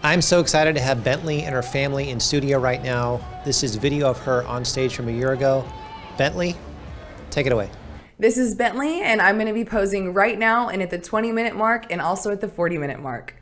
I'm so excited to have Bentley and her family in studio right now. This is video of her on stage from a year ago. Bentley, take it away. This is Bentley, and I'm going to be posing right now and at the 20-minute mark and also at the 40-minute mark.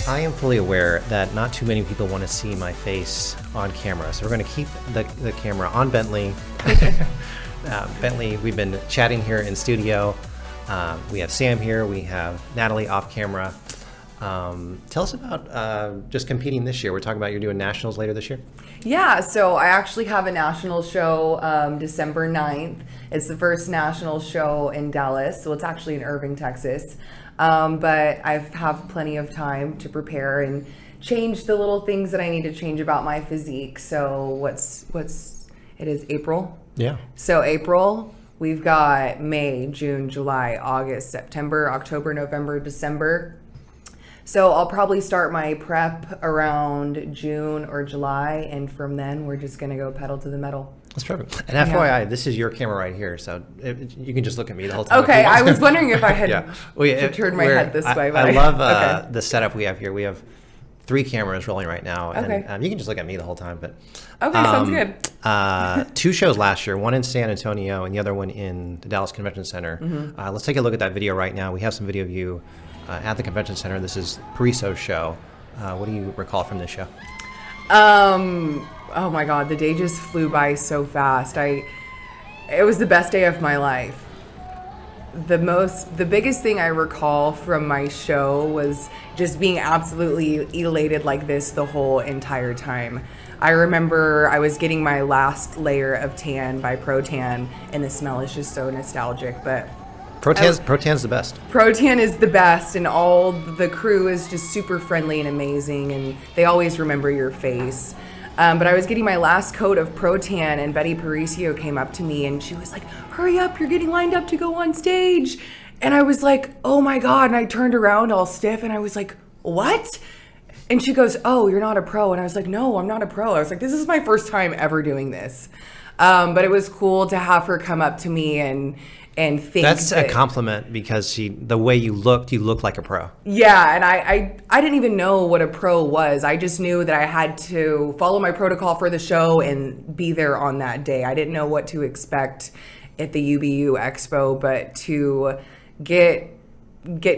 I am fully aware that not too many people want to see my face on camera, so we're going to keep the camera on Bentley. Bentley, we've been chatting here in studio. We have Sam here, we have Natalie off camera. Tell us about just competing this year. We're talking about you're doing nationals later this year. Yeah, so I actually have a national show December 9th. It's the first national show in Dallas, so it's actually in Irving, Texas. But I have plenty of time to prepare and change the little things that I need to change about my physique. So it is April? Yeah. So April, we've got May, June, July, August, September, October, November, December. So I'll probably start my prep around June or July, and from then we're just gonna go pedal to the metal. That's perfect. And FYI, this is your camera right here, so you can just look at me the whole time. Okay, I was wondering if I had turned my head this way. But I love the setup we have here. We have 3 cameras rolling right now, and you can just look at me the whole time. But okay, sounds good. 2 shows last year, one in San Antonio and the other one in the Dallas Convention Center. Mm-hmm. Let's take a look at that video right now. We have some video of you at the Convention Center. This is Pariso's show. What do you recall from this show? Oh my God, the day just flew by so fast. It was the best day of my life. The biggest thing I recall from my show was just being absolutely elated like this the whole entire time. I remember I was getting my last layer of tan by Pro Tan, and the smell is just so nostalgic, but Pro Tan's the best. Pro Tan is the best, and all the crew is just super friendly and amazing, and they always remember your face. But I was getting my last coat of Pro Tan, and Betty Paricio came up to me, and she was like, "Hurry up, you're getting lined up to go on stage." And I was like, "Oh my God," and I turned around all stiff, and I was like, "What?" And she goes, "Oh, you're not a pro." And I was like, "No, I'm not a pro." I was like, "This is my first time ever doing this." But it was cool to have her come up to me and think that's a compliment, because the way you look like a pro. Yeah, and I didn't even know what a pro was. I just knew that I had to follow my protocol for the show and be there on that day. I didn't know what to expect at the UBU Expo, but to get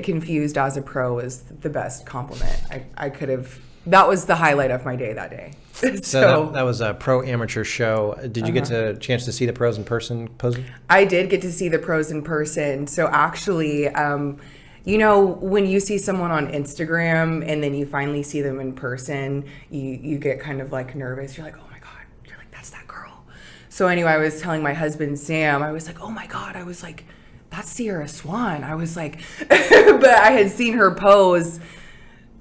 confused as a pro is the best compliment I could have. That was the highlight of my day that day. So that was a pro amateur show. Did you get a chance to see the pros in person posing? I did get to see the pros in person. So actually, you know, when you see someone on Instagram and then you finally see them in person, you get kind of like nervous. You're like, oh my God, you're like, that's that girl. So anyway, I was telling my husband, Sam, I was like, oh my God, I was like, that's Sierra Swan. I was like, but I had seen her pose.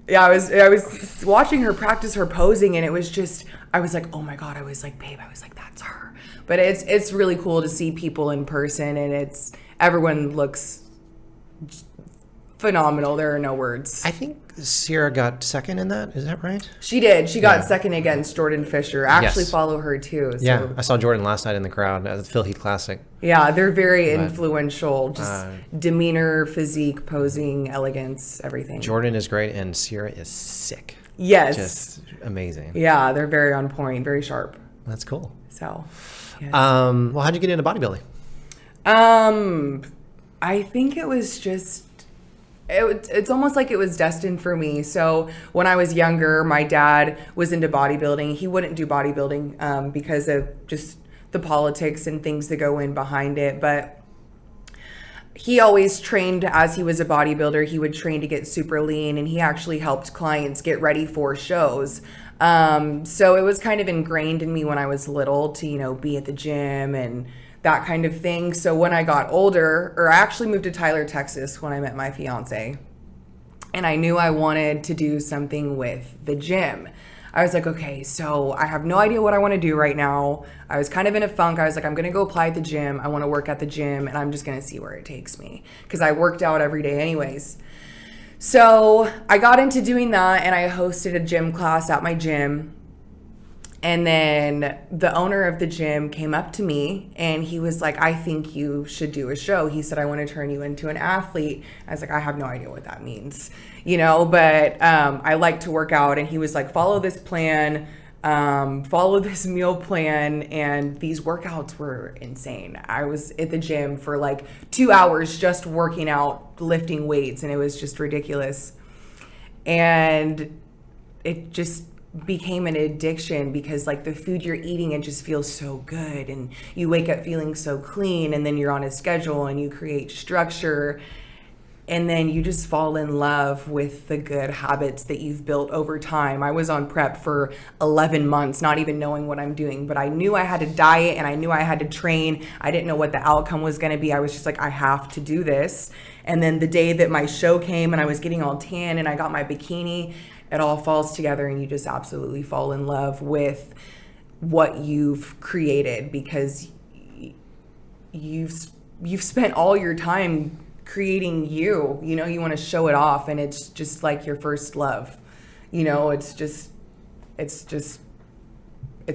Yeah, I was watching her practice her posing, and it was just, I was like, oh my God, I was like, babe, I was like, that's her. But it's really cool to see people in person, and everyone looks phenomenal. There are no words. I think Sierra got second in that. Is that right? She did. She got second against Jordan Fisher. I actually follow her too. So. Yeah, I saw Jordan last night in the crowd at the Phil Heath Classic. Yeah, they're very influential. Just demeanor, physique, posing, elegance, everything. Jordan is great, and Sierra is sick. Yes. Just amazing. Yeah, they're very on point, very sharp. That's cool. So, yes. Well, how'd you get into bodybuilding? I think it was just, it's almost like it was destined for me. So when I was younger, my dad was into bodybuilding. He wouldn't do bodybuilding because of just the politics and things that go in behind it. But he always trained as he was a bodybuilder. He would train to get super lean, and he actually helped clients get ready for shows. So it was kind of ingrained in me when I was little to, you know, be at the gym and that kind of thing. So when I got older, or I actually moved to Tyler, Texas when I met my fiance, and I knew I wanted to do something with the gym. I was like, okay, so I have no idea what I want to do right now. I was kind of in a funk. I was like, I'm going to go apply at the gym. I want to work at the gym, and I'm just going to see where it takes me, because I worked out every day anyways. So I got into doing that, and I hosted a gym class at my gym. And then the owner of the gym came up to me, and he was like, I think you should do a show. He said, I want to turn you into an athlete. I was like, I have no idea what that means, you know, but I like to work out. And he was like, follow this plan, follow this meal plan. And these workouts were insane. I was at the gym for like 2 hours just working out, lifting weights, and it was just ridiculous. And it just became an addiction, because like the food you're eating, it just feels so good, and you wake up feeling so clean, and then you're on a schedule and you create structure, and then you just fall in love with the good habits that you've built over time. I was on prep for 11 months, not even knowing what I'm doing, but I knew I had to diet and I knew I had to train. I didn't know what the outcome was going to be. I was just like, I have to do this. And then the day that my show came and I was getting all tan and I got my bikini, it all falls together, and you just absolutely fall in love with what you've created, because you've spent all your time creating you know, you want to show it off, and it's just like your first love, you know, it's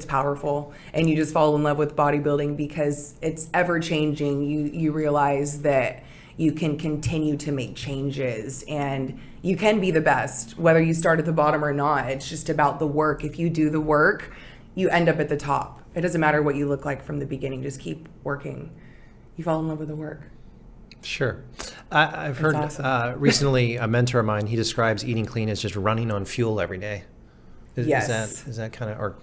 powerful, and you just fall in love with bodybuilding because it's ever changing. You realize that you can continue to make changes, and you can be the best, whether you start at the bottom or not. It's just about the work. If you do the work, you end up at the top. It doesn't matter what you look like from the beginning. Just keep working. You fall in love with the work. Sure. I've heard awesome. Recently a mentor of mine, he describes eating clean as just running on fuel every day. Yes. Is that kind of, or?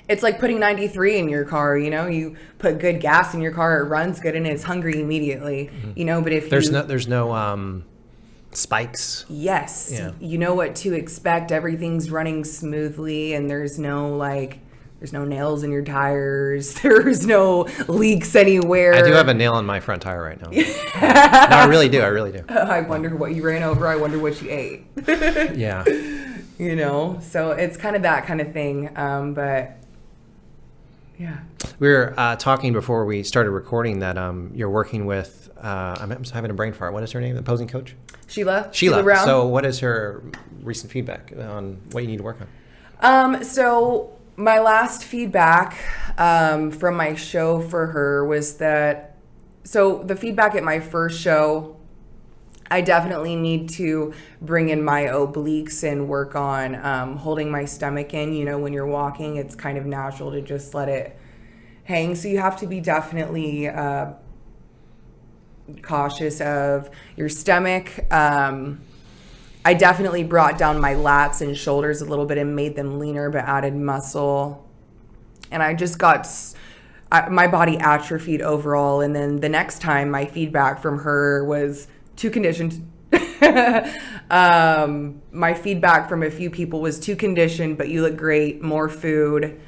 It's like putting 93 in your car, you know, you put good gas in your car, it runs good, and it's hungry immediately, you know, but if there's no spikes. Yes. Yeah. You know what to expect. Everything's running smoothly, and there's no nails in your tires. There's no leaks anywhere. I do have a nail in my front tire right now. No, I really do. I wonder what you ran over. I wonder what you ate. Yeah. You know, so it's kind of that kind of thing. But yeah. We were talking before we started recording that you're working with, I'm having a brain fart. What is her name? The posing coach? Sheila Brown. So what is her recent feedback on what you need to work on? So my last feedback from my show for her was that, so the feedback at my first show, I definitely need to bring in my obliques and work on holding my stomach in. You know, when you're walking, it's kind of natural to just let it hang. So you have to be definitely cautious of your stomach. I definitely brought down my lats and shoulders a little bit and made them leaner, but added muscle. And I just got, my body atrophied overall. And then the next time, my feedback from her was too conditioned. My feedback from a few people was too conditioned, but you look great, more food.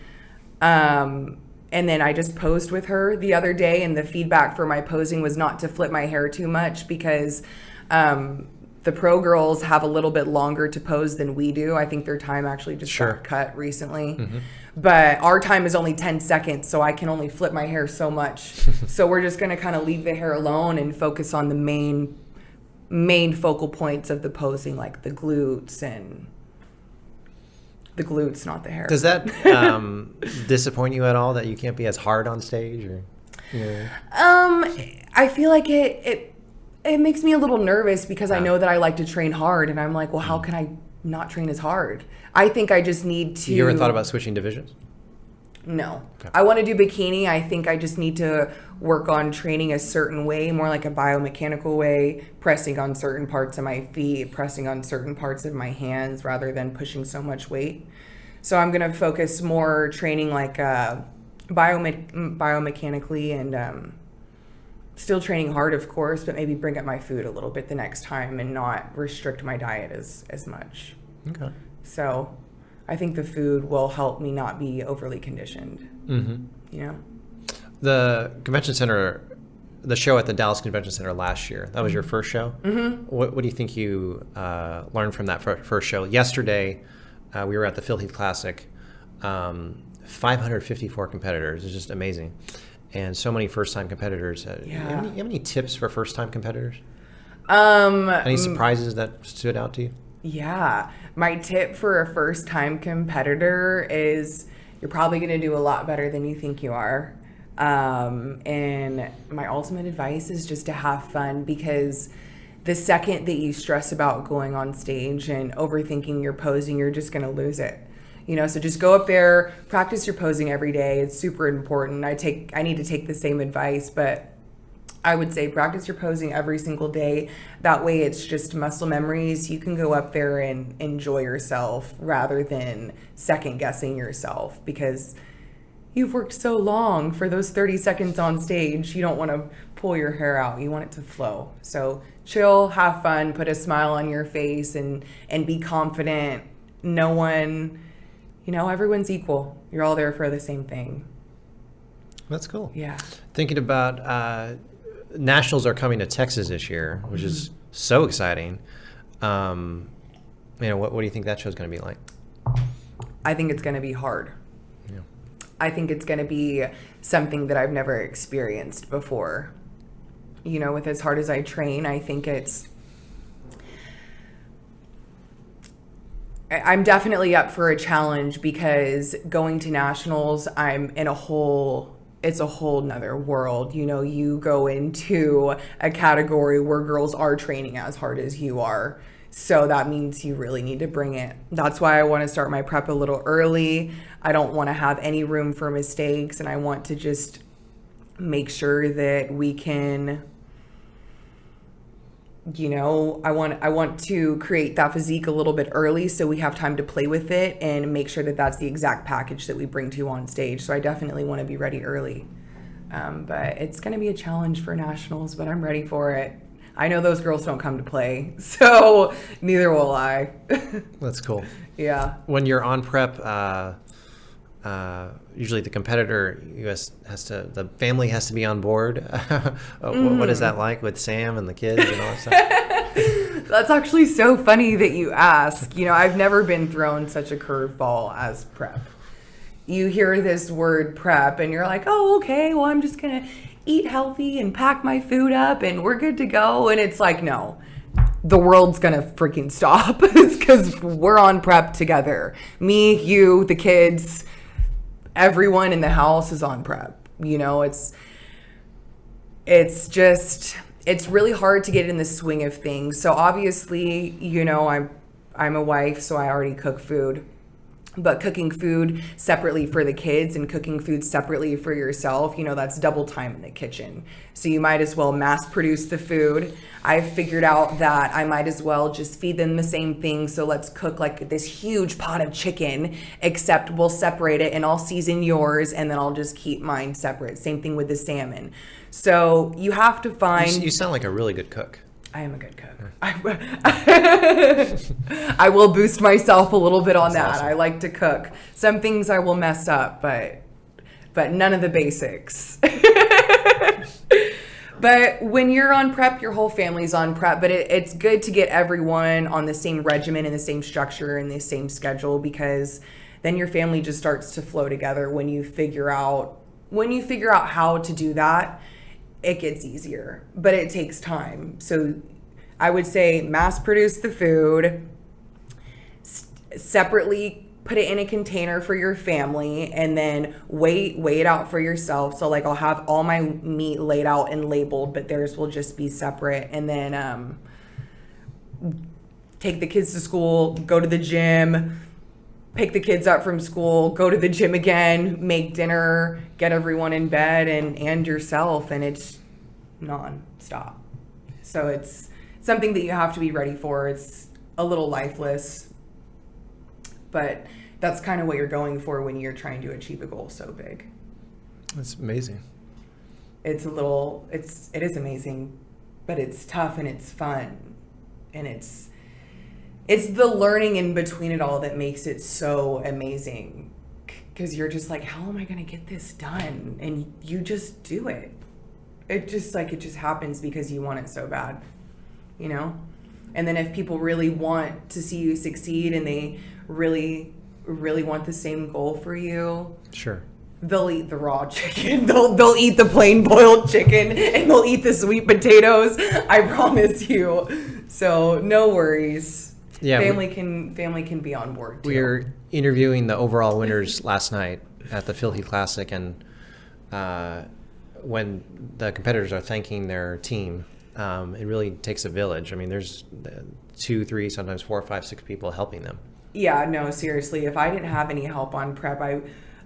And then I just posed with her the other day, and the feedback for my posing was not to flip my hair too much, because the pro girls have a little bit longer to pose than we do. I think their time actually just got cut recently. Mm-hmm. But our time is only 10 seconds, so I can only flip my hair so much. So we're just going to kind of leave the hair alone and focus on the main focal points of the posing, like the glutes, and the glutes, not the hair. Does that disappoint you at all that you can't be as hard on stage? Or, you know? I feel like it makes me a little nervous, because I know that I like to train hard, and I'm like, well, how can I not train as hard. I think I just need to... You ever thought about switching divisions? No. Okay. I want to do bikini. I think I just need to work on training a certain way, more like a biomechanical way, pressing on certain parts of my feet, pressing on certain parts of my hands rather than pushing so much weight. So I'm going to focus more training like biomechanically and still training hard, of course, but maybe bring up my food a little bit the next time and not restrict my diet as much. Okay. So I think the food will help me not be overly conditioned. Mm-hmm. You know? The convention center, the show at the Dallas Convention Center last year, that was your first show? Mm-hmm. What do you think you learned from that first show? Yesterday, we were at the Phil Heath Classic. 554 competitors. It's just amazing. And so many first-time competitors. You have any tips for first-time competitors? Any surprises that stood out to you? Yeah. My tip for a first-time competitor is you're probably going to do a lot better than you think you are. And my ultimate advice is just to have fun, because the second that you stress about going on stage and overthinking your posing, you're just going to lose it. You know, so just go up there, practice your posing every day. It's super important. I need to take the same advice, but I would say practice your posing every single day. That way it's just muscle memories. You can go up there and enjoy yourself rather than second guessing yourself, because you've worked so long for those 30 seconds on stage. You don't want to pull your hair out. You want it to flow. So chill, have fun, put a smile on your face and be confident. No one, everyone's equal. You're all there for the same thing. That's cool. Yeah. Thinking about nationals are coming to Texas this year, which is so exciting. What do you think that show's going to be like? I think it's going to be hard. Yeah. I think it's going to be something that I've never experienced before. With as hard as I train, I think I'm definitely up for a challenge, because going to nationals, I'm in it's a whole nother world. You go into a category where girls are training as hard as you are. So that means you really need to bring it. That's why I want to start my prep a little early. I don't want to have any room for mistakes, and I want to just make sure that we can, I want to create that physique a little bit early so we have time to play with it and make sure that that's the exact package that we bring to on stage. So I definitely want to be ready early. But it's going to be a challenge for nationals, but I'm ready for it. I know those girls don't come to play, so neither will I. That's cool. Yeah. When you're on prep, usually the competitor the family has to be on board. What is that like with Sam and the kids and all that stuff? That's actually so funny that you ask. I've never been thrown such a curveball as prep. You hear this word prep and you're like, oh, okay, well, I'm just going to eat healthy and pack my food up and we're good to go. And it's like, no, the world's going to freaking stop because we're on prep together. Me, you, the kids, everyone in the house is on prep. It's really hard to get in the swing of things. So obviously, I'm a wife, so I already cook food. But cooking food separately for the kids and cooking food separately for yourself, that's double time in the kitchen. So you might as well mass produce the food. I've figured out that I might as well just feed them the same thing. So let's cook like this huge pot of chicken, except we'll separate it and I'll season yours and then I'll just keep mine separate. Same thing with the salmon. So you have to find... You sound like a really good cook. I am a good cook. I will boost myself a little bit on that. Awesome. I like to cook. Some things I will mess up, but none of the basics. But when you're on prep, your whole family's on prep. But it's good to get everyone on the same regimen and the same structure and the same schedule, because then your family just starts to flow together. When you figure out how to do that, it gets easier, but it takes time. So I would say mass produce the food, separately put it in a container for your family, and then weigh it out for yourself. So like I'll have all my meat laid out and labeled, but theirs will just be separate. And then take the kids to school, go to the gym, pick the kids up from school, go to the gym again, make dinner, get everyone in bed and yourself, and it's non-stop. So it's something that you have to be ready for. It's a little lifeless, but that's kind of what you're going for when you're trying to achieve a goal so big. That's amazing. It is amazing, but it's tough and it's fun, and it's the learning in between it all that makes it so amazing, because you're just like, how am I going to get this done? And you just do it. It just happens because you want it so bad, you know? And then if people really want to see you succeed and they really, really want the same goal for you, sure, they'll eat the raw chicken. They'll eat the plain boiled chicken, and they'll eat the sweet potatoes. I promise you. So no worries. Yeah, family can be on board too. We were interviewing the overall winners last night at the Phil Heath Classic, and when the competitors are thanking their team, it really takes a village. I mean, there's 2, 3, sometimes 4, 5, 6 people helping them. Yeah, no, seriously. If I didn't have any help on prep,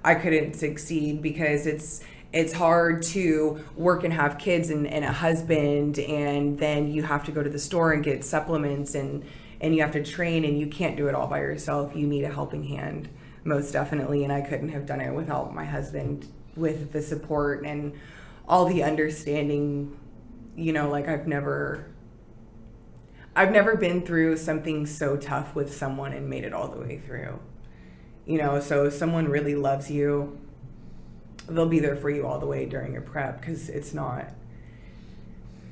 I couldn't succeed, because it's hard to work and have kids and a husband, and then you have to go to the store and get supplements, and you have to train, and you can't do it all by yourself. You need a helping hand, most definitely, and I couldn't have done it without my husband, with the support and all the understanding. You know, like I've never been through something so tough with someone and made it all the way through. You know, so if someone really loves you, they'll be there for you all the way during a prep, because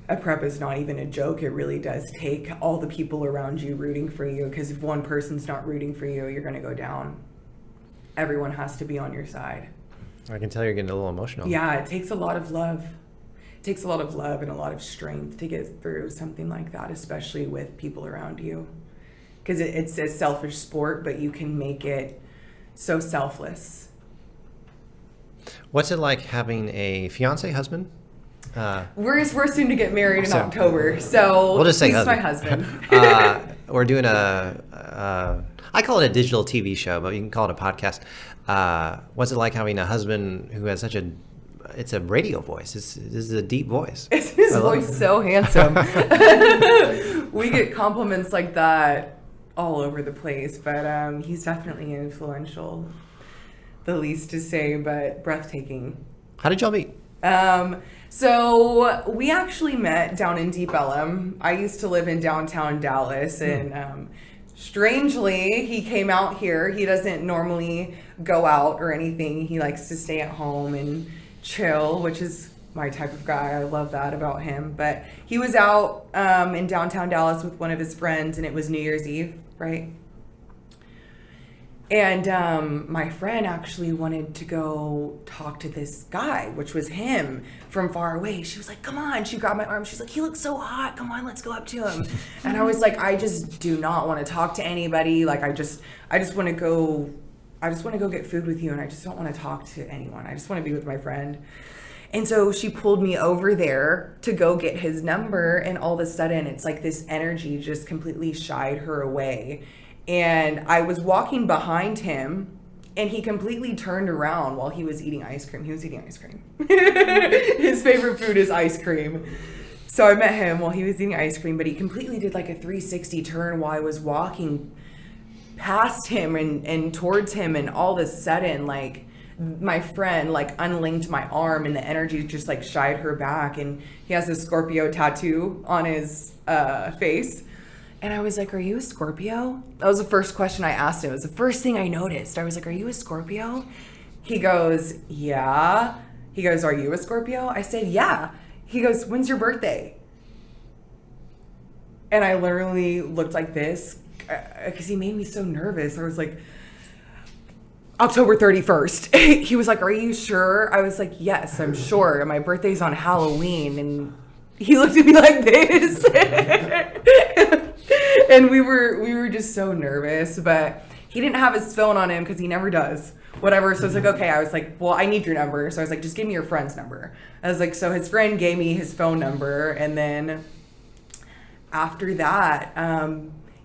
a prep is not even a joke. It really does take all the people around you rooting for you, because if one person's not rooting for you, you're going to go down. Everyone has to be on your side. I can tell you're getting a little emotional. Yeah, it takes a lot of love. It takes a lot of love and a lot of strength to get through something like that, especially with people around you. Because it's a selfish sport, but you can make it so selfless. What's it like having a fiance, husband? We're soon to get married in October, so we'll just say he's husband. My husband. We're doing I call it a digital TV show, but you can call it a podcast. What's it like having a husband who has it's a radio voice. This is a deep voice. Is his voice so handsome? We get compliments like that all over the place, but he's definitely influential, the least to say, but breathtaking. How did y'all meet? So we actually met down in Deep Ellum. I used to live in downtown Dallas, and strangely, he came out here. He doesn't normally go out or anything. He likes to stay at home and chill, which is my type of guy. I love that about him. But he was out in downtown Dallas with one of his friends, and it was New Year's Eve, right? And my friend actually wanted to go talk to this guy, which was him, from far away. She was like, come on. She grabbed my arm. She's like, he looks so hot. Come on, let's go up to him. And I was like, I just do not want to talk to anybody. Like, I just want to go get food with you, and I just don't want to talk to anyone. I just want to be with my friend. And so she pulled me over there to go get his number, and all of a sudden it's like this energy just completely shied her away. And I was walking behind him, and he completely turned around while he was eating ice cream. He was eating ice cream. His favorite food is ice cream. So I met him while he was eating ice cream, but he completely did like a 360 turn while I was walking past him and towards him, and all of a sudden, like, my friend like unlinked my arm, and the energy just like shied her back, and he has a Scorpio tattoo on his face. And I was like, are you a Scorpio? That was the first question I asked him. It was the first thing I noticed. I was like, are you a Scorpio? He goes, yeah. He goes, are you a Scorpio? I said, yeah. He goes, when's your birthday? And I literally looked like this because he made me so nervous. I was like, October 31st. He was like, are you sure? I was like, yes, I'm sure. My birthday's on Halloween. And he looked at me like this. And we were just so nervous, but he didn't have his phone on him because he never does. Whatever. So it's like, okay. I was like, well, I need your number. So I was like, just give me your friend's number. I was like, so his friend gave me his phone number. And then after that,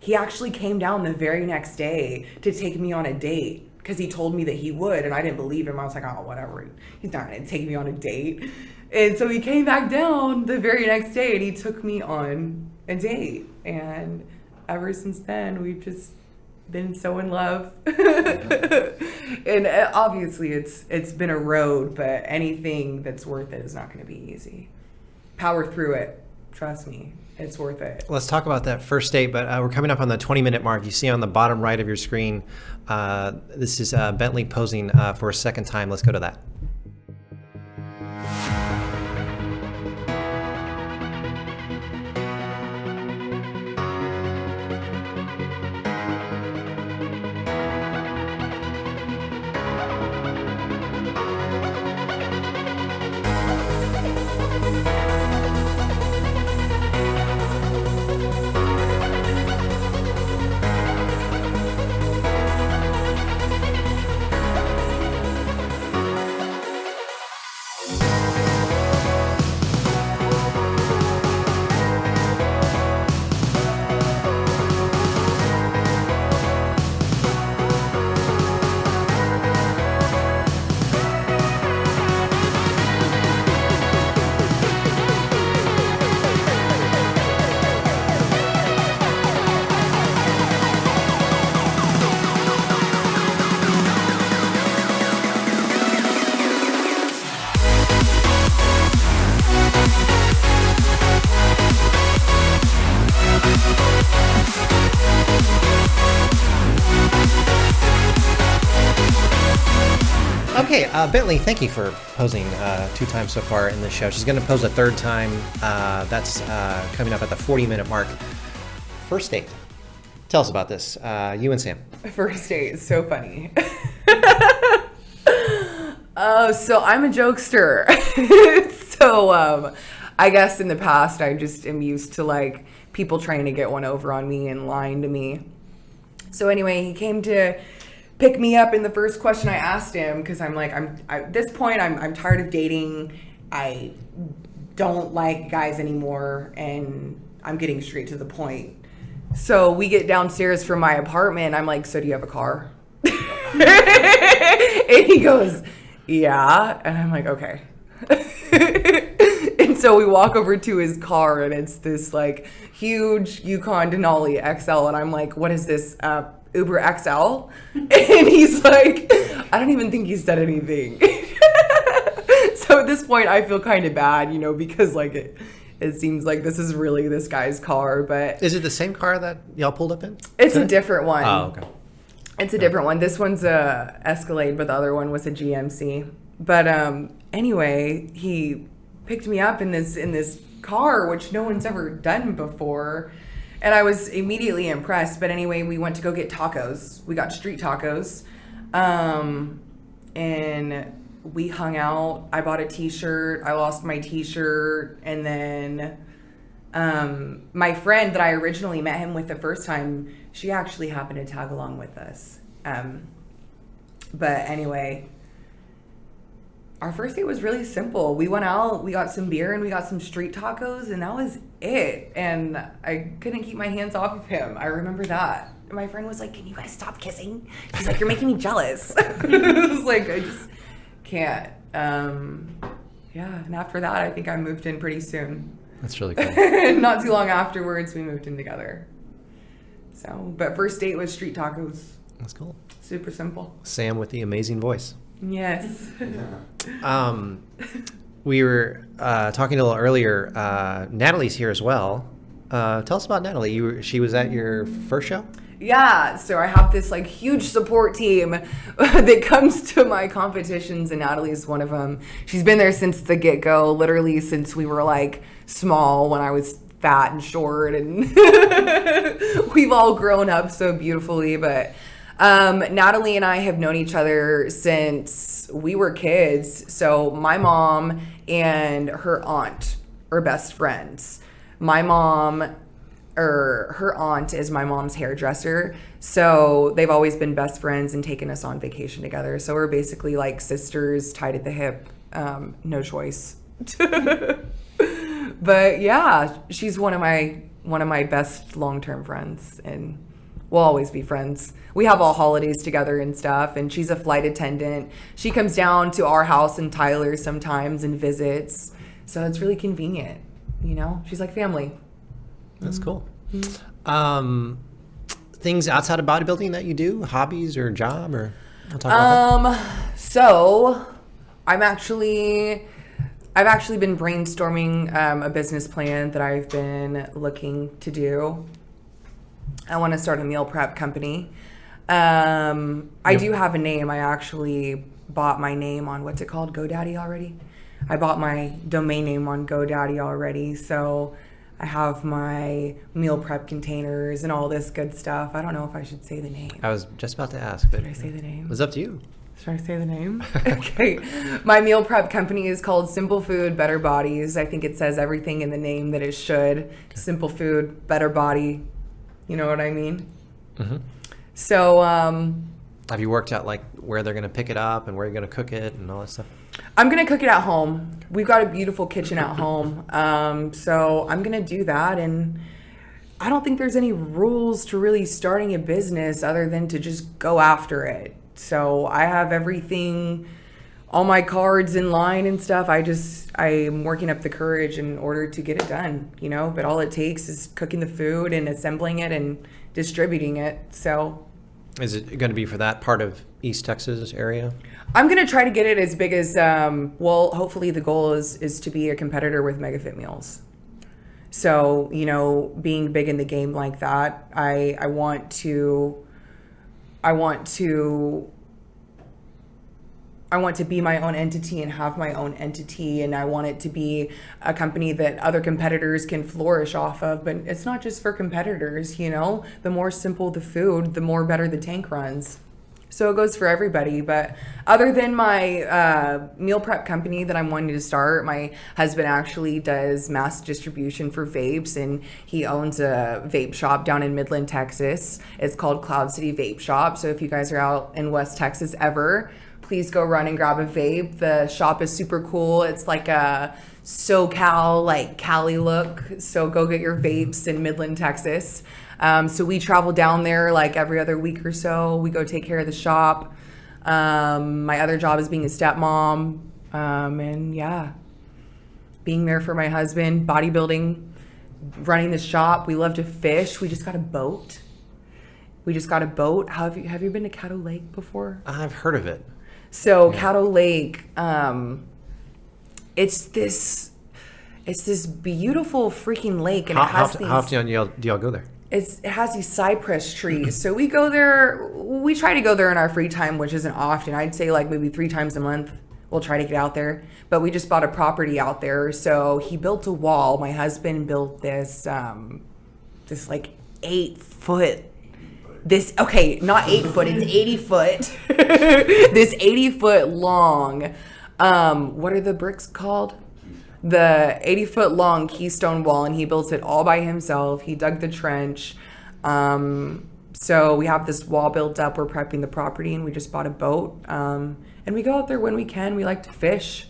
he actually came down the very next day to take me on a date because he told me that he would, and I didn't believe him. I was like, oh, whatever. He's not going to take me on a date. And so he came back down the very next day, and he took me on a date. And ever since then, we've just been so in love. And obviously, it's been a road, but anything that's worth it is not going to be easy. Power through it. Trust me. It's worth it. Let's talk about that first date, but we're coming up on the 20-minute mark. You see on the bottom right of your screen, this is Bentley posing for a second time. Let's go to that. Okay, Bentley, thank you for posing 2 times so far in the show. She's going to pose a 3rd time. That's coming up at the 40-minute mark. First date. Tell us about this. You and Sam. First date is so funny. So I'm a jokester. So I guess in the past I just am used to like people trying to get one over on me and lying to me. So anyway, he came to pick me up, and the first question I asked him, because I'm like, at this point I'm tired of dating. I don't like guys anymore, and I'm getting straight to the point. So we get downstairs from my apartment. I'm like, so do you have a car? And he goes, yeah. And I'm like, okay. And so we walk over to his car, and it's this like huge Yukon Denali XL. And I'm like, what is this, Uber XL? And he's like, I don't even think he said anything. So at this point, I feel kind of bad, because like it seems like this is really this guy's car. But is it the same car that y'all pulled up in? It's a different one. Oh, okay. It's a different one. This one's a Escalade, but the other one was a GMC. But anyway, he picked me up in this car, which no one's ever done before. And I was immediately impressed. But anyway, we went to go get tacos. We got street tacos. And we hung out. I bought a t-shirt. I lost my t-shirt. And then my friend that I originally met him with the first time, she actually happened to tag along with us. But anyway, our first date was really simple. We went out, we got some beer, and we got some street tacos, and that was it. And I couldn't keep my hands off of him. I remember that. And my friend was like, can you guys stop kissing? She's like, you're making me jealous. I was like, I just can't. Yeah, and after that, I think I moved in pretty soon. That's really cool. Not too long afterwards, we moved in together. So, but first date was street tacos. That's cool. Super simple. Sam with the amazing voice. Yes. We were talking a little earlier. Natalie's here as well. Tell us about Natalie. She was at your first show? Yeah, so I have this like huge support team that comes to my competitions, and Natalie's one of them. She's been there since the get-go, literally since we were like small, when I was fat and short, and we've all grown up so beautifully. But Natalie and I have known each other since we were kids. So my mom and her aunt are best friends. Her aunt is my mom's hairdresser. So they've always been best friends and taken us on vacation together. So we're basically like sisters tied at the hip. No choice. But yeah, she's one of my one of my best long-term friends, and we'll always be friends. We have all holidays together and stuff, and she's a flight attendant. She comes down to our house in Tyler sometimes and visits, so it's really convenient. You know, she's like family. That's cool. Things outside of bodybuilding that you do, hobbies or job, or we'll talk about that. So I've actually been brainstorming a business plan that I've been looking to do. I want to start a meal prep company. I do have a name. I actually bought my name on, what's it called, GoDaddy already. I bought my domain name on GoDaddy already, so I have my meal prep containers and all this good stuff. I don't know if I should say the name. I was just about to ask, but Should I say the name? it's up to you. Should I say the name? Okay. My meal prep company is called Simple Food, Better Bodies. I think it says everything in the name that it should. Okay. Simple Food, Better Body. You know what I mean? Mm-hmm. So, have you worked out like where they're going to pick it up and where you're going to cook it and all that stuff? I'm going to cook it at home. We've got a beautiful kitchen at home. So I'm going to do that. And I don't think there's any rules to really starting a business other than to just go after it. So I have everything, all my cards in line and stuff. I'm working up the courage in order to get it done, you know, but all it takes is cooking the food and assembling it and distributing it. So is it going to be for that part of East Texas area? I'm going to try to get it as big as, hopefully the goal is to be a competitor with MegaFit Meals. So, you know, being big in the game like that, I want to be my own entity and have my own entity, and I want it to be a company that other competitors can flourish off of. But it's not just for competitors, you know. The more simple the food, the more better the tank runs. So it goes for everybody. But other than my meal prep company that I'm wanting to start, my husband actually does mass distribution for vapes, and he owns a vape shop down in Midland, Texas. It's called Cloud City Vape Shop. So if you guys are out in West Texas ever, please go run and grab a vape. The shop is super cool. It's like a SoCal, like Cali look. So go get your vapes in Midland, Texas. So we travel down there like every other week or so. We go take care of the shop. My other job is being a stepmom. And yeah, being there for my husband, bodybuilding, running the shop. We love to fish. We just got a boat. Have you been to Caddo Lake before? I've heard of it. So yeah. Caddo Lake, it's this beautiful freaking lake, and how often do y'all go there? It has these cypress trees. So we go there. We try to go there in our free time, which isn't often. I'd say like maybe 3 times a month. We'll try to get out there. But we just bought a property out there. So he built a wall. My husband built this like 8-foot. Not 8 foot. It's 80 foot. This 80-foot long. What are the bricks called? The 80-foot long Keystone wall, and he built it all by himself. He dug the trench. So we have this wall built up. We're prepping the property, and we just bought a boat. And we go out there when we can. We like to fish.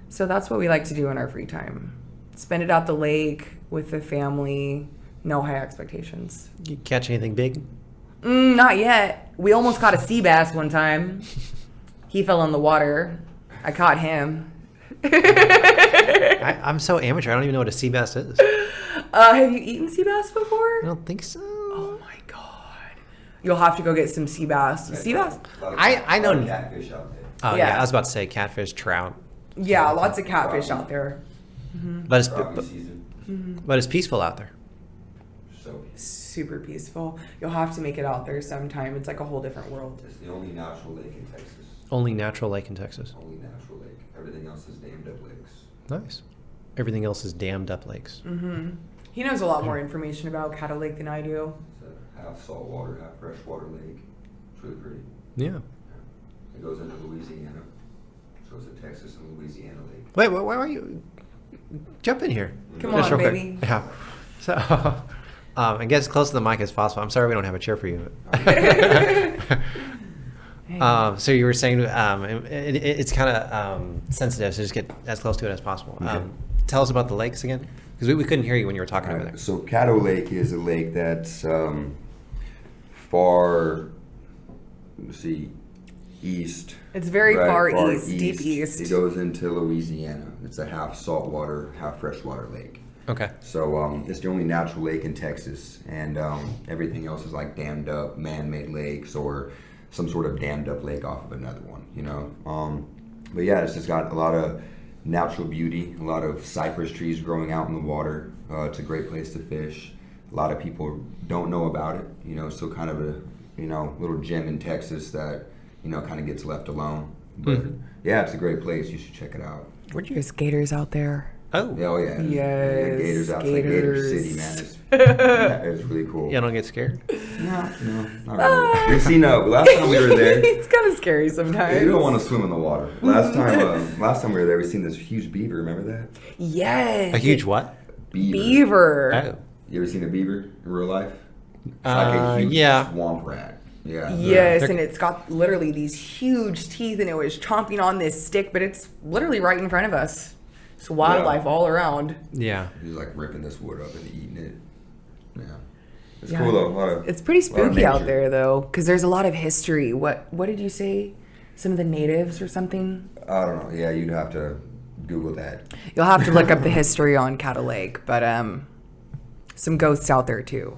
So that's what we like to do in our free time. Spend it at the lake with the family. No high expectations. You catch anything big? Not yet. We almost caught a sea bass one time. He fell in the water. I caught him. I'm so amateur. I don't even know what a sea bass is. Have you eaten sea bass before? I don't think so. Oh my god! You'll have to go get some sea bass. Sea bass? I know catfish out there. Oh yeah, I was about to say catfish, trout. Yeah, lots of catfish out there. Mm-hmm. But it's peaceful out there. So super peaceful. You'll have to make it out there sometime. It's like a whole different world. it's the only natural lake in Texas. Only natural lake in Texas. Only natural lake. Everything else is dammed up lakes. Nice. Everything else is dammed up lakes. Mm-hmm. He knows a lot more information about Caddo Lake than I do. It's a half saltwater, half freshwater lake. It's really pretty. Yeah. It goes into Louisiana. So it's a Texas and Louisiana lake. Wait, why are you? Jump in here. Come Just on, real baby. Quick. Yeah. So, and get as close to the mic as possible. I'm sorry we don't have a chair for you. So you were saying it's kind of sensitive, so just get as close to it as possible. Okay. Tell us about the lakes again. Because we couldn't hear you when you were talking over there. So Caddo Lake is a lake that's far, let's see, east. It's very right, far east, deep east. It goes into Louisiana. It's a half saltwater, half freshwater lake. Okay. So it's the only natural lake in Texas, and everything else is like dammed up, man-made lakes or some sort of dammed up lake off of another one, you know. But yeah, it's just got a lot of natural beauty, a lot of cypress trees growing out in the water. It's a great place to fish. A lot of people don't know about it, you know, so kind of a, you know, little gem in Texas that, you know, kind of gets left alone. But yeah, it's a great place. You should check it out. There's gators out there. Oh. Oh yeah. Yes, Yeah, gators outside Gator gators. City, man. It's really cool. You don't get scared? No, not really. We've seen last time we were there. It's kind of scary sometimes. You don't want to swim in the water. Last time we were there, we seen this huge beaver. Remember that? Yes. A huge what? Beaver. Oh. You ever seen a beaver in real life? It's like a huge yeah. swamp rat. Yeah. Yes, They're- and it's got literally these huge teeth, and it was chomping on this stick, but it's literally right in front of us. It's wildlife all around. Yeah. He's like ripping this wood up and eating it. Yeah. It's Yeah. cool though. A lot of, It's pretty a lot of spooky out nature. there, though, because there's a lot of history. What did you say? Some of the natives or something? I don't know. Yeah, you'd have to Google that. You'll have to look up the history on Caddo Lake, but some ghosts out there too.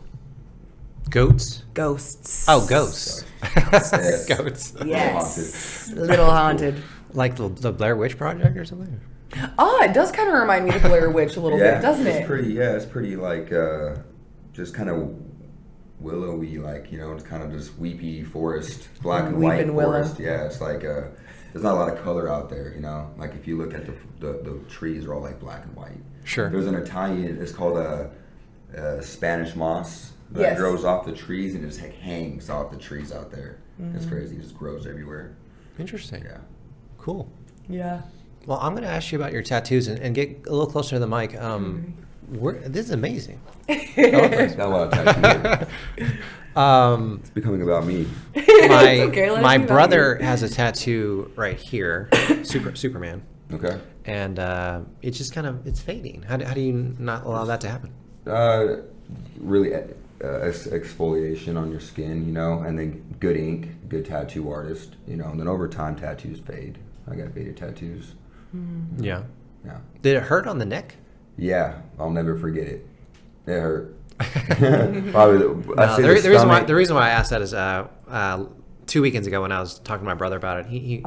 Goats? Ghosts. Oh, ghosts. Yes. Goats. Yes. Little haunted. Like the Blair Witch Project or something? Oh, it does kind of remind me of the Blair Witch a little bit, doesn't it's it? It's pretty like just kind of willowy, like, you know, it's kind of just weepy forest, black and white Weeping willow. forest. Yeah, it's like there's not a lot of color out there, you know. Like if you look at the trees are all like black and white. Sure. There's an Italian. It's called a Spanish moss that Yes. grows off the trees and it just like hangs off the trees out there. It's crazy. It just grows everywhere. Interesting. Yeah. Cool. Yeah. Well, I'm going to ask you about your tattoos and get a little closer to the mic. This is amazing. Got a lot of tattoos. It's becoming about me. My okay, let it my be about brother has a tattoo right here, Superman, Okay. and it's just kind of it's fading. How do you not allow that to happen? Really exfoliation on your skin, you know, and then good ink, good tattoo artist, you know, and then over time tattoos fade. I got faded tattoos. Yeah. Yeah. Did it hurt on the neck? Yeah, I'll never forget it. It hurt. Probably. No, the reason why I asked that is 2 weekends ago when I was talking to my brother about it, he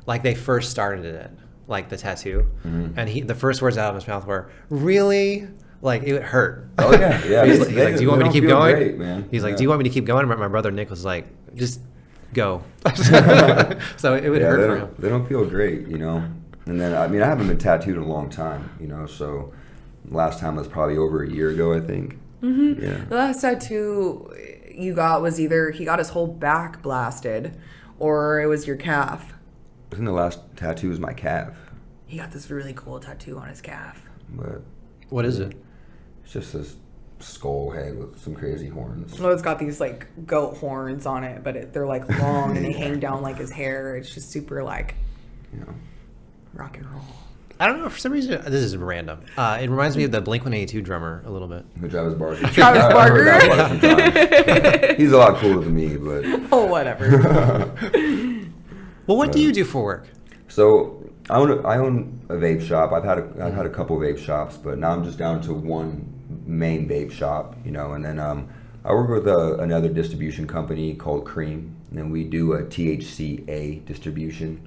like they first started it, like the tattoo, and the first words out of his mouth were, "Really?" Like it hurt. Oh yeah, yeah. he's like, "Do you want me to keep going?" Great, man. He's like, Yeah. "Do you want me to keep going?" But my brother Nick was like, "Just go." So it would hurt for him. They don't feel great, you know. And then I mean, I haven't been tattooed in a long time, you know. So last time was probably over a year ago, I think. Mm-hmm. Yeah. The last tattoo you got was either he got his whole back blasted, or it was your calf. I think the last tattoo was my calf, He got this really cool tattoo on his calf. but What is it? it's just this skull head with some crazy horns. Well, it's got these like goat horns on it, but they're like long and they hang down like his hair. It's just super like You know. rock and roll. I don't know. For some reason, this is random. It reminds me of the Blink-182 drummer a little bit. Travis Barker. Travis I heard that Barker. one sometimes. He's a lot cooler than me, but Oh, whatever. Well, what do you do for work? so I own a vape shop. I've had a couple vape shops, but now I'm just down to one main vape shop, you know. And then I work with another distribution company called Cream, and we do a THCA distribution.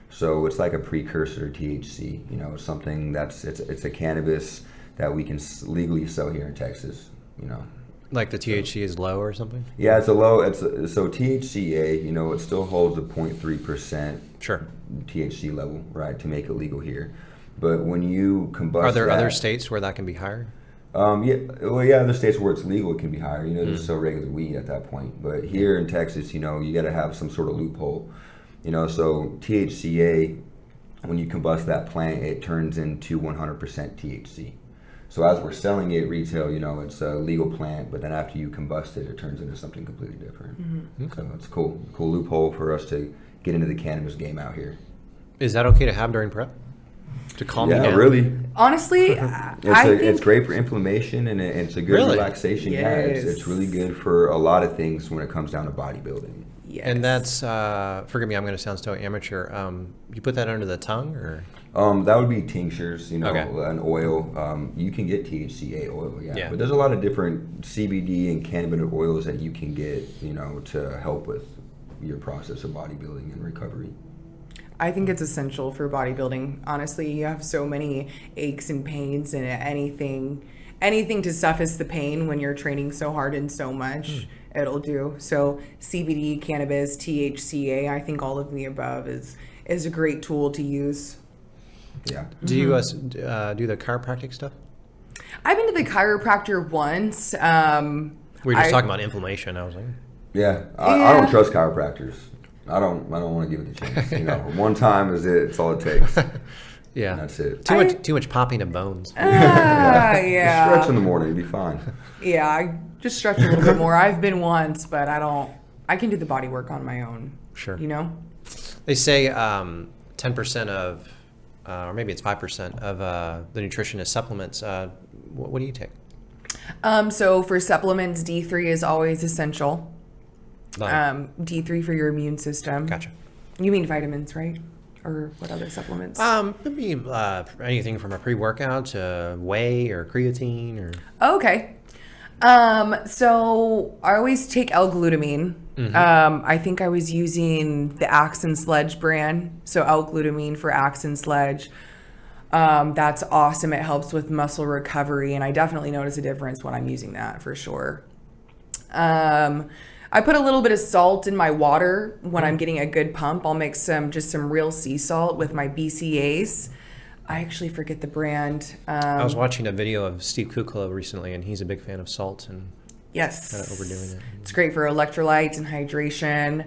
So it's like a precursor to THC, you know, something it's a cannabis that we can legally sell here in Texas, you know. Like the THC is low or something? Yeah, so THCA, you know, it still holds a 0.3% Sure. THC level, right, to make it legal here. But when you combust Are there that, other states where that can be higher? yeah, other states where it's legal, it can be higher. You know, just sell regular weed at that point. But here in Texas, you know, you got to have some sort of loophole. You know, so THCA, when you combust that plant, it turns into 100% THC. So as we're selling it retail, you know, it's a legal plant, but then after you combust it, it turns into something completely different. So it's cool loophole for us to get into the cannabis game out here. Is that okay to have during prep? To calm you Yeah, down? really. Honestly, It's great for inflammation and it's a good Really? relaxation. Yeah, Yes. it's really good for a lot of things when it comes down to bodybuilding. yes. And that's, forgive me, I'm going to sound so amateur. You put that under the tongue, or? That would be tinctures, you know, Okay. an oil. You can get THCA oil, Yeah. but there's a lot of different CBD and cannabinoid oils that you can get, you know, to help with your process of bodybuilding and recovery. I think it's essential for bodybuilding. Honestly, you have so many aches and pains, and anything to suffice the pain when you're training so hard and so much, it'll do. So CBD, cannabis, THCA, I think all of the above is a great tool to use. Yeah. Do you do the chiropractic stuff? I've been to the chiropractor once. We were just talking about inflammation. I was like, Yeah. I don't trust chiropractors. I don't want to give it a chance. You know, one time is it. It's all it takes. yeah, And that's it. too much popping of bones. Yeah. Stretch in the morning, you'll be fine. Yeah, I just stretch a little bit more. I've been once, but I can do the body work on my own. Sure. You know? They say 10% of, or maybe it's 5% of the nutrition is supplements. What do you take? So for supplements, D3 is always essential. Like, D3 for your immune system. gotcha. You mean vitamins, right? Or what other supplements? Maybe anything from a pre-workout to whey or creatine or. Okay. So I always take L-glutamine. I think I was using the Axe and Sledge brand. So L-glutamine for Axe and Sledge. That's awesome. It helps with muscle recovery, and I definitely notice a difference when I'm using that for sure. I put a little bit of salt in my water when I'm getting a good pump. I'll mix some real sea salt with my BCAAs. I actually forget the brand. I was watching a video of Steve Kukla recently, and he's a big fan of salt and Yes. kind of overdoing it. It's great for electrolytes and hydration.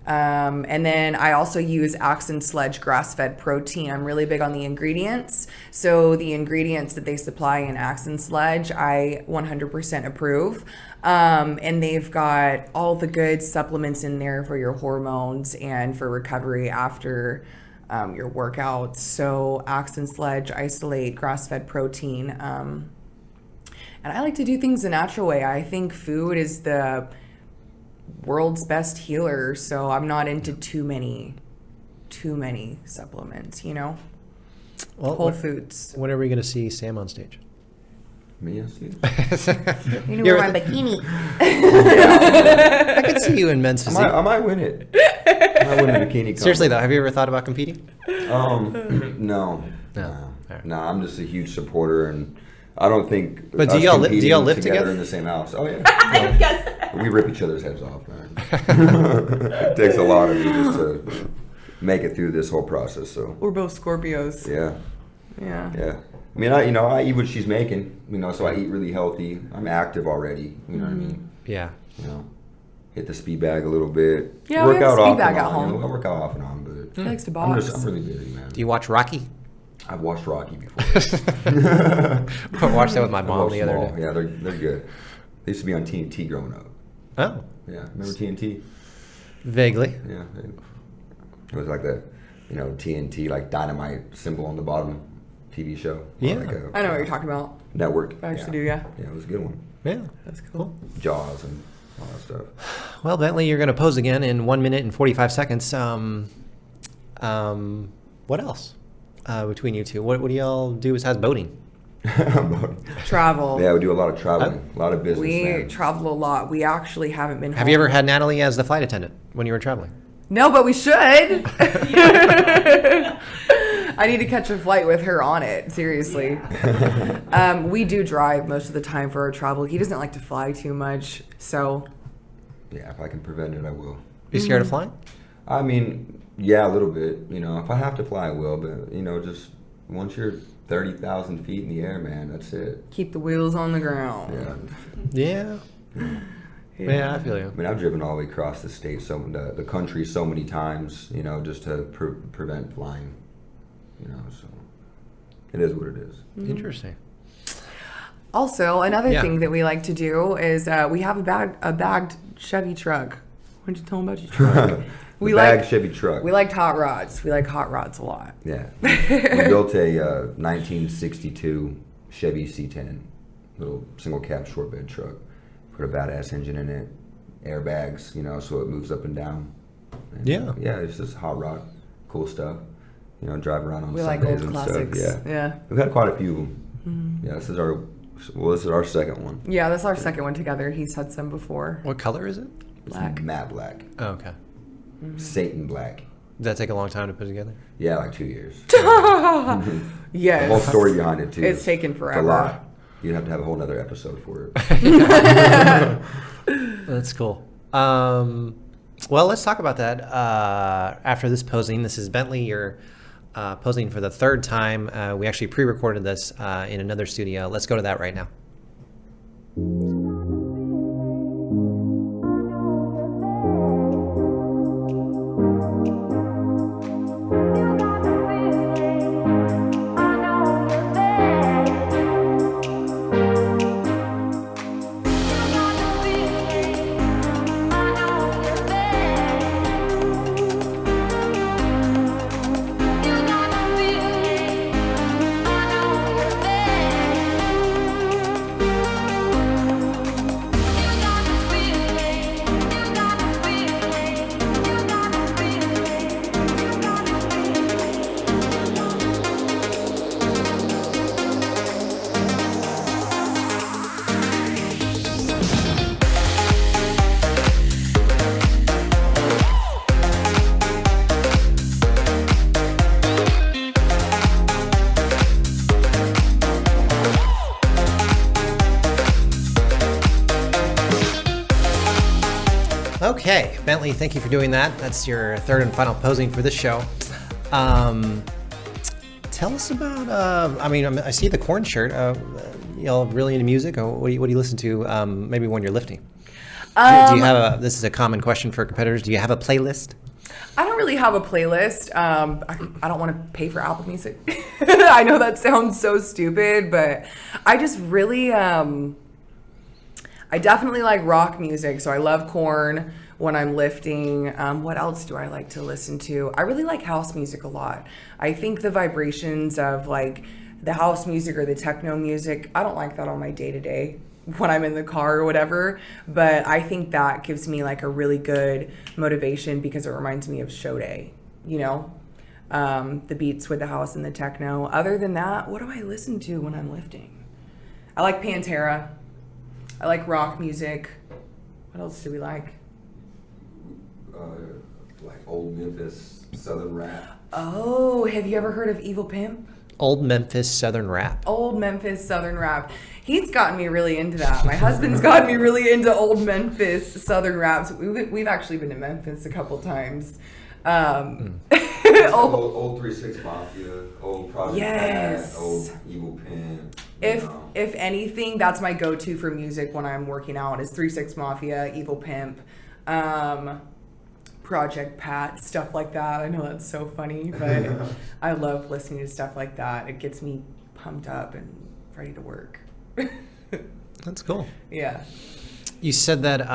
And then I also use Axe and Sledge grass-fed protein. I'm really big on the ingredients. So the ingredients that they supply in Axe and Sledge, I 100% approve. And they've got all the good supplements in there for your hormones and for recovery after your workouts. So Axe and Sledge isolate grass-fed protein. And I like to do things the natural way. I think food is the world's best healer, so I'm not into too many supplements, you know. Well, Whole foods. When are we going to see Sam on stage? Me, I see. You know, You're- wear my bikini. I could see you in men's physique. I might win it. I might win the bikini contest. Seriously though, have you ever thought about competing? No. Alright. No, I'm just a huge supporter, and I don't think. But do us y'all competing lift together? in the same house? Oh yeah. Yes. We rip each other's heads off, man. It takes a lot of you just to make it through this whole process. So We're both Scorpios. yeah. Yeah. I mean, I eat what she's making, you know, so I eat really healthy. I'm active already, you know what I mean? Yeah. You know, hit the speed bag a little bit. Yeah, we have a speed off bag and at on, home. you know, I work out off and on, but He likes to I'm box. really busy, man. Do you watch Rocky? I've watched Rocky before. I watched that with my I mom watched the them other all. day. Yeah, they're good. They used to be on TNT growing up. Oh, Yeah, remember TNT? vaguely. Yeah, it was like the, you know, TNT like dynamite symbol on the bottom TV show. Or Yeah. like a I know what you're talking about. network. I actually do, yeah. Yeah, it was a good one. Yeah. That's cool. Jaws and all that stuff. Well, Bentley, you're going to pose again in 1 minute and 45 seconds. What else between you two? What do y'all do besides boating? Travel. Yeah, we do a lot of traveling, a lot of business. We man. travel a lot. We actually haven't been Have home. you ever had Natalie as the flight attendant when you were traveling? No, but we should. I need to catch a flight with her on it. Seriously. We do drive most of the time for our travel. He doesn't like to fly too much, so Yeah, if I can prevent it, I will. You scared of flying? I mean, yeah, a little bit. You know, if I have to fly, I will. But you know, just once you're 30,000 feet in the air, man, that's it. keep the wheels on the ground. Yeah. Yeah. Yeah, I feel you. I mean, I've driven all the way across the state, the country, so many times. You know, just to prevent flying. You know, so it is what it is. Interesting. Also, another Yeah. thing that we like to do is we have a bagged Chevy truck. Why don't you tell them about your truck? Chevy truck. We liked hot rods. We like hot rods a lot. Yeah. We built a 1962 Chevy C10, little single cab short bed truck. Put a badass engine in it, airbags, you know, so it moves up and down. And, yeah, it's just hot rod, cool stuff. You know, drive around on We Sundays like old and classics. stuff. Yeah. We've had quite a few of them. Yeah, this is our second one. Yeah, that's our second one together. He's had some before. What color is it? Black. It's matte black. Oh, okay. Satan black. Did that take a long time to put together? Yeah, like 2 years. Yes. The whole story behind it too. It's taken It's forever. a lot. You'd have to have a whole nother episode for it. That's cool. Well, let's talk about that after this posing. This is Bentley. You're posing for the third time. We actually pre-recorded this in another studio. Let's go to that right now. Okay, Bentley, thank you for doing that. That's your third and final posing for this show. Tell us about, I see the corn shirt. Y'all really into music? Or what do you listen to maybe when you're lifting? Do you have this is a common question for competitors. Do you have a playlist? I don't really have a playlist. I don't want to pay for Apple Music. I know that sounds so stupid, but I just really, I definitely like rock music. So I love Korn when I'm lifting. What else do I like to listen to? I really like house music a lot. I think the vibrations of like the house music or the techno music, I don't like that on my day-to-day when I'm in the car or whatever, but I think that gives me like a really good motivation because it reminds me of show day, you know, the beats with the house and the techno. Other than that, what do I listen to when I'm lifting? I like Pantera. I like rock music. What else do we like? Like old Memphis Southern rap. Oh, have you ever heard of Evil Pimp? Old Memphis Southern rap. Old Memphis Southern rap. He's gotten me really into that. My husband's gotten me really into old Memphis Southern raps. We've actually been to Memphis a couple times. Old 3-6 Mafia, old Project Yes. Pat, old Evil Pimp. If anything, that's my go-to for music when I'm working out is 3-6 Mafia, Evil Pimp, Project Pat, stuff like that. I know that's so funny, but I love listening to stuff like that. It gets me pumped up and ready to work. That's cool. Yeah. You said that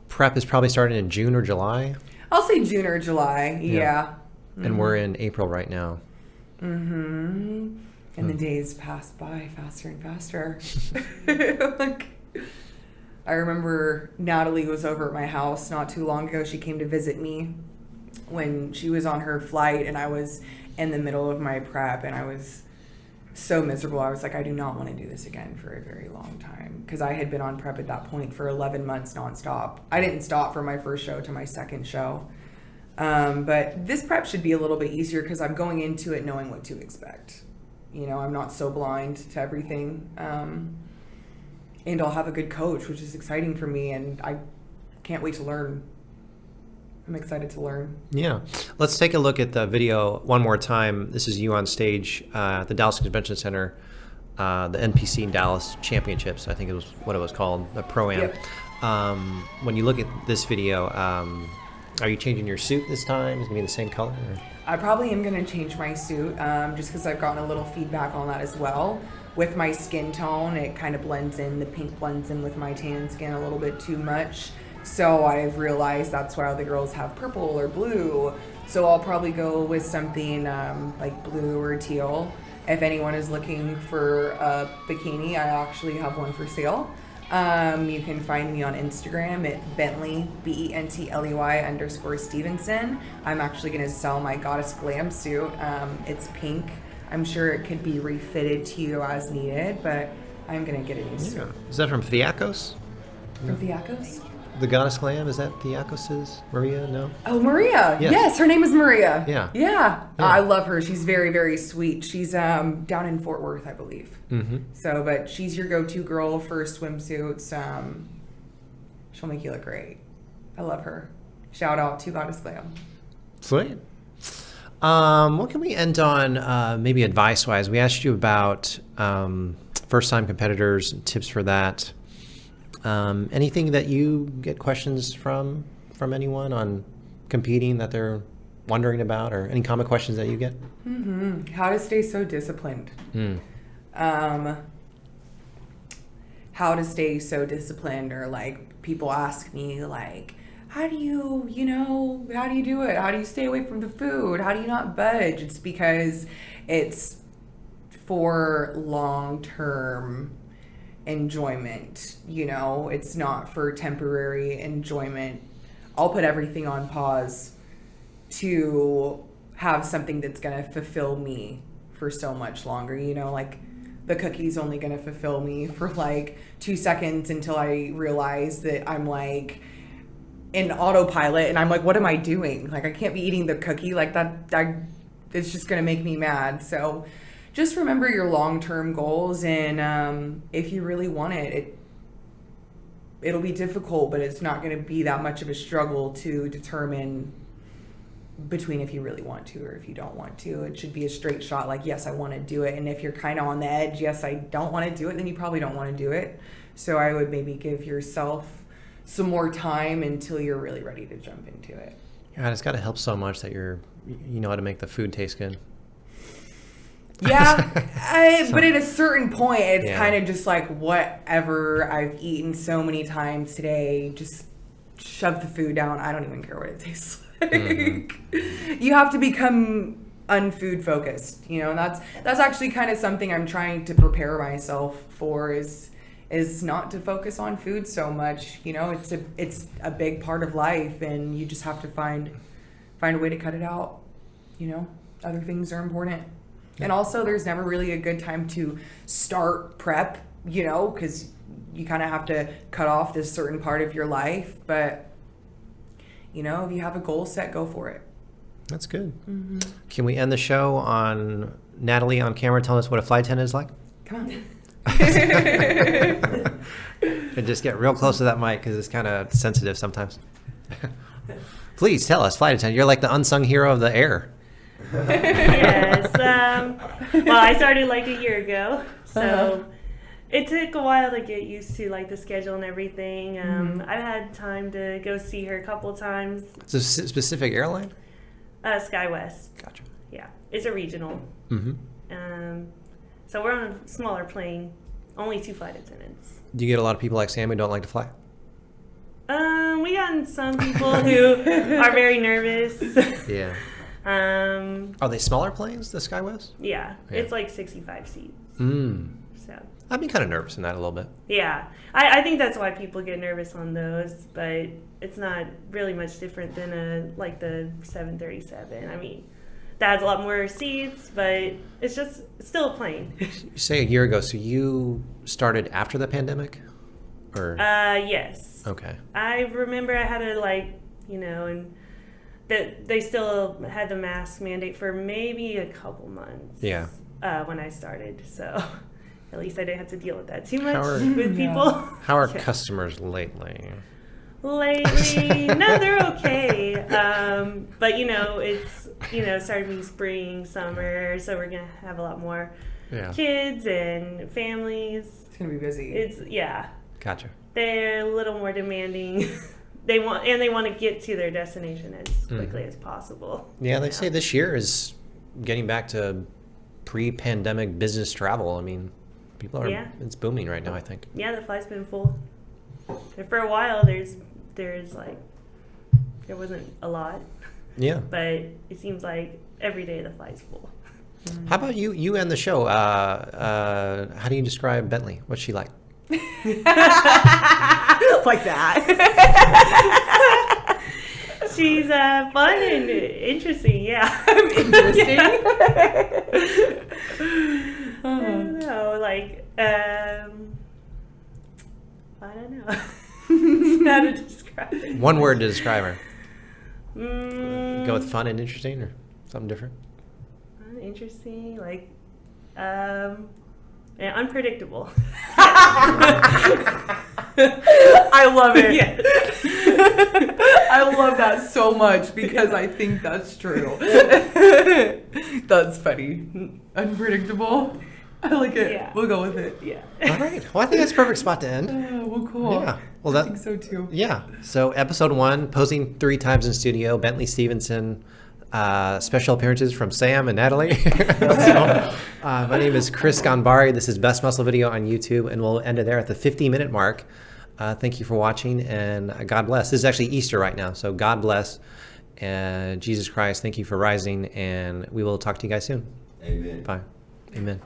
prep is probably starting in June or July. I'll say June or July. Yeah. And we're in April right now. Mm-hmm. And the days pass by faster and faster. Like, I remember Natalie was over at my house not too long ago. She came to visit me when she was on her flight, and I was in the middle of my prep, and I was so miserable. I was like, I do not want to do this again for a very long time, because I had been on prep at that point for 11 months nonstop. I didn't stop from my first show to my second show. But this prep should be a little bit easier because I'm going into it knowing what to expect. You know, I'm not so blind to everything. And I'll have a good coach, which is exciting for me, and I can't wait to learn. I'm excited to learn. Yeah. Let's take a look at the video one more time. This is you on stage at the Dallas Convention Center, the NPC Dallas Championships, I think it was what it was called, the Pro-Am. Yep. When you look at this video, are you changing your suit this time? Is it going to be the same color? Or? I probably am going to change my suit just because I've gotten a little feedback on that as well. With my skin tone, it kind of blends in. The pink blends in with my tan skin a little bit too much. So I've realized that's why all the girls have purple or blue. So I'll probably go with something like blue or teal. If anyone is looking for a bikini, I actually have one for sale. You can find me on Instagram at Bentley, Bentley _ Stevenson. I'm actually going to sell my Goddess Glam suit. It's pink. I'm sure it could be refitted to you as needed, but I'm going to get a new suit. Is that from Theakos? From Theakos? The Goddess Glam, is that Theakos's? Maria? No? Oh, Maria. Yes. Yes, her name is Maria. Yeah. Yeah. I love her. She's very, very sweet. She's down in Fort Worth, I believe. Mm-hmm. So, but she's your go-to girl for swimsuits. She'll make you look great. I love her. Shout out to Goddess Glam. Sweet. What can we end on, maybe advice-wise? We asked you about first-time competitors and tips for that. Anything that you get questions from anyone on competing that they're wondering about, or any common questions that you get? Mm-hmm. How to stay so disciplined. How to stay so disciplined, or like people ask me like, how do you do it? How do you stay away from the food? How do you not budge? It's because it's for long-term enjoyment, it's not for temporary enjoyment. I'll put everything on pause to have something that's going to fulfill me for so much longer, like the cookie's only going to fulfill me for like 2 seconds until I realize that I'm like in autopilot and I'm like, what am I doing? Like, I can't be eating the cookie like that. It's just going to make me mad. So just remember your long-term goals, and if you really want it, it'll be difficult, but it's not going to be that much of a struggle to determine between if you really want to or if you don't want to. It should be a straight shot, like, yes, I want to do it. And if you're kind of on the edge, yes, I don't want to do it, then you probably don't want to do it. So I would maybe give yourself some more time until you're really ready to jump into it. Yeah, it's got to help so much that you know how to make the food taste good. Yeah, but at a certain point, it's kind of just like, whatever, I've eaten so many times today, just shove the food down. I don't even care what it tastes like. Mm-hmm. You have to become unfood focused, and that's actually kind of something I'm trying to prepare myself for, is not to focus on food so much. It's a big part of life, and you just have to find a way to cut it out. Other things are important. And also, there's never really a good time to start prep, because you kind of have to cut off this certain part of your life. But, if you have a goal set, go for it. That's good. Mm-hmm. Can we end the show on Natalie on camera telling us what a flight attendant is like? Come on. And just get real close to that mic because it's kind of sensitive sometimes. Please tell us, flight attendant. You're like the unsung hero of the air. Yes. Well, I started like a year ago, so it took a while to get used to like the schedule and everything. I've had time to go see her a couple of times. It's a specific airline? SkyWest. Gotcha. Yeah, it's a regional. Mm-hmm. So we're on a smaller plane, only 2 flight attendants. Do you get a lot of people like Sam who don't like to fly? We got some people who are very nervous. Yeah. Are they smaller planes, the SkyWest? Yeah, it's like 65 seats. So I'd be kind of nervous in that a little bit. Yeah, I think that's why people get nervous on those, but it's not really much different than the 737. I mean, that has a lot more seats, but it's still a plane. You say a year ago, so you started after the pandemic, or? Yes. Okay. I remember I had and that they still had the mask mandate for maybe a couple months. Yeah. When I started, so at least I didn't have to deal with that too much with people. How are customers lately? Lately, no, they're okay. But it's starting to be spring, summer, so we're gonna have a lot more kids and families. It's gonna be busy. Gotcha. They're a little more demanding. They want to get to their destination as quickly as possible. Yeah, they say this year is getting back to pre-pandemic business travel. I mean, people are it's booming right now, I think. Yeah, the flight's been full. And for a while, there's there wasn't a lot, Yeah. but it seems like every day the flight's full. How about you and the show? How do you describe Bentley? What's she like? Like that. She's fun and interesting, yeah. Interesting. I don't know, I don't know how to describe it. One word to describe her. Mm, Go with fun and interesting, or something different. interesting, and unpredictable. I love it. Yeah. I love that so much because I think that's true. That's funny. Unpredictable. I like it. Yeah. We'll go with it. Yeah. All right. Well, I think that's a perfect spot to end. Well, cool. Yeah. Well, I that. think so too. Yeah. So episode 1, posing 3 times in studio. Bentley Stevenson. Special appearances from Sam and Natalie. My name is Chris Ganbari. This is Best Muscle Video on YouTube, and we'll end it there at the 50-minute mark. Thank you for watching, and God bless. This is actually Easter right now, so God bless. And Jesus Christ, thank you for rising, and we will talk to you guys soon. Amen. Bye. Amen.